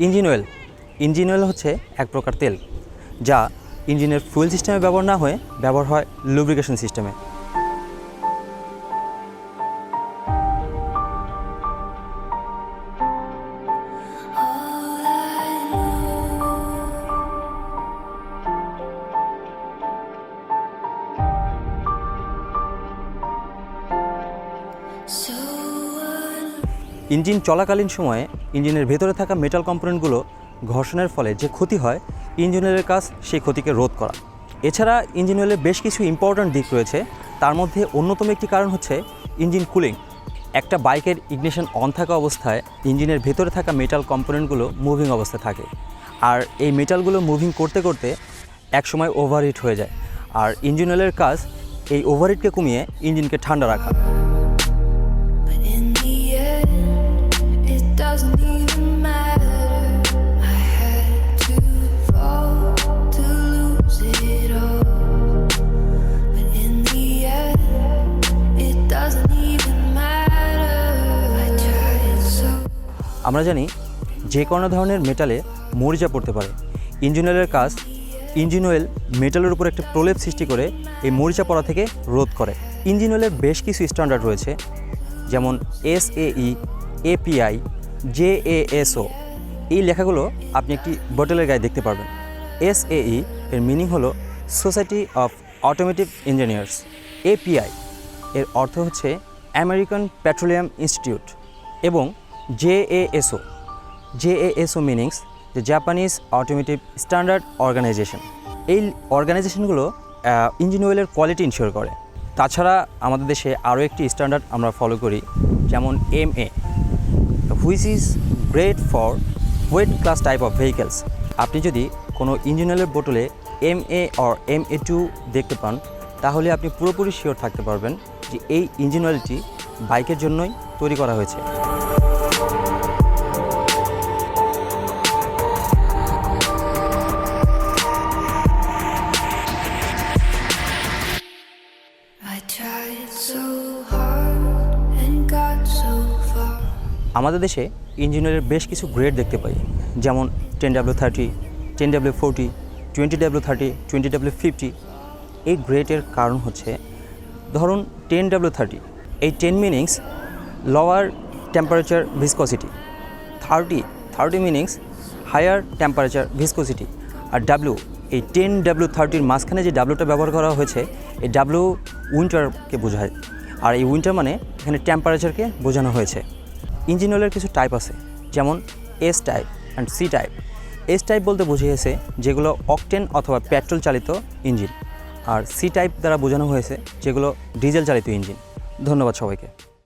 Engine oil হচ্ছে এক প্রকার তেল যা ইঞ্জিনের ফুয়েল সিস্টেমে ব্যবহার না হয়ে ব্যবহার হয় লুব্রিকেশন সিস্টেমে। ইঞ্জিন চলাকালীন সময়ে ইঞ্জিনের ভেতরে থাকা মেটাল কম্পোনেন্টগুলো ঘর্ষণের ফলে যে ক্ষতি হয়, ইঞ্জিন অয়েলের কাজ সেই ক্ষতিকে রোধ করা। এছাড়া ইঞ্জিন অয়েলের বেশ কিছু ইম্পর্ট্যান্ট দিক রয়েছে। তার মধ্যে অন্যতম একটি কারণ হচ্ছে ইঞ্জিন কুলিং। একটা বাইকের ইগনিশন অন থাকা অবস্থায় ইঞ্জিনের ভেতরে থাকা মেটাল কম্পোনেন্টগুলো মুভিং অবস্থায় থাকে, আর এই মেটালগুলো মুভিং করতে করতে একসময় ওভারহিট হয়ে যায়। আর ইঞ্জিন অয়েলের কাজ এই ওভারহিটকে কমিয়ে ইঞ্জিনকে ঠান্ডা রাখা। আমরা জানি যে কোনো ধরনের মেটালে মরিচা পড়তে পারে। ইঞ্জিন অয়েলের কাজ ইঞ্জিন অয়েল মেটালের উপর একটা প্রলেপ সৃষ্টি করে এই মরিচা পড়া থেকে রোধ করে। ইঞ্জিন অয়েলের বেশ কিছু স্ট্যান্ডার্ড রয়েছে, যেমন SAE, API, JASO। এই লেখাগুলো আপনি একটি বোতলের গায়ে দেখতে পারবেন। SAE এর মিনিং হলো Society of Automotive Engineers. API এর অর্থ হচ্ছে আমেরিকান পেট্রোলিয়াম ইনস্টিটিউট। এবং JASO means the Japanese Automotive Standard Organisation. এই অর্গানাইজেশনগুলো ইঞ্জিন অয়েলের কোয়ালিটি ইনশিওর করে। তাছাড়া আমাদের দেশে আরও একটি স্ট্যান্ডার্ড আমরা ফলো করি, যেমন MA, which is great for wait class type of vehicles. আপনি যদি কোনো ইঞ্জিন অয়েলের বোতলে MA অর MA2 দেখতে পান, তাহলে আপনি পুরোপুরি শিওর থাকতে পারবেন যে এই ইঞ্জিন অয়েলটি বাইকের জন্যই তৈরি করা হয়েছে। আমাদের দেশে ইঞ্জিন অয়েলের বেশ কিছু গ্রেড দেখতে পাই, যেমন 10W30, 10W40, 20W30, 20W50। এই গ্রেডের কারণ হচ্ছে, ধরুন 10W30, এই 10 meanings lower temperature viscosity, 30 meanings higher temperature viscosity, আর W, এই 10W30-র মাঝখানে যে ডাব্লুটা ব্যবহার করা হয়েছে, এই ডাব্লু উইন্টারকে বোঝায়, আর এই উইন্টার মানে এখানে টেম্পারেচারকে বোঝানো হয়েছে। ইঞ্জিন অয়েলের কিছু টাইপ আছে, যেমন S type and C type. S type বলতে বুঝিয়েছে যেগুলো অকটেন অথবা পেট্রোল চালিত ইঞ্জিন, আর C টাইপ দ্বারা বোঝানো হয়েছে যেগুলো ডিজেল চালিত ইঞ্জিন। ধন্যবাদ সবাইকে।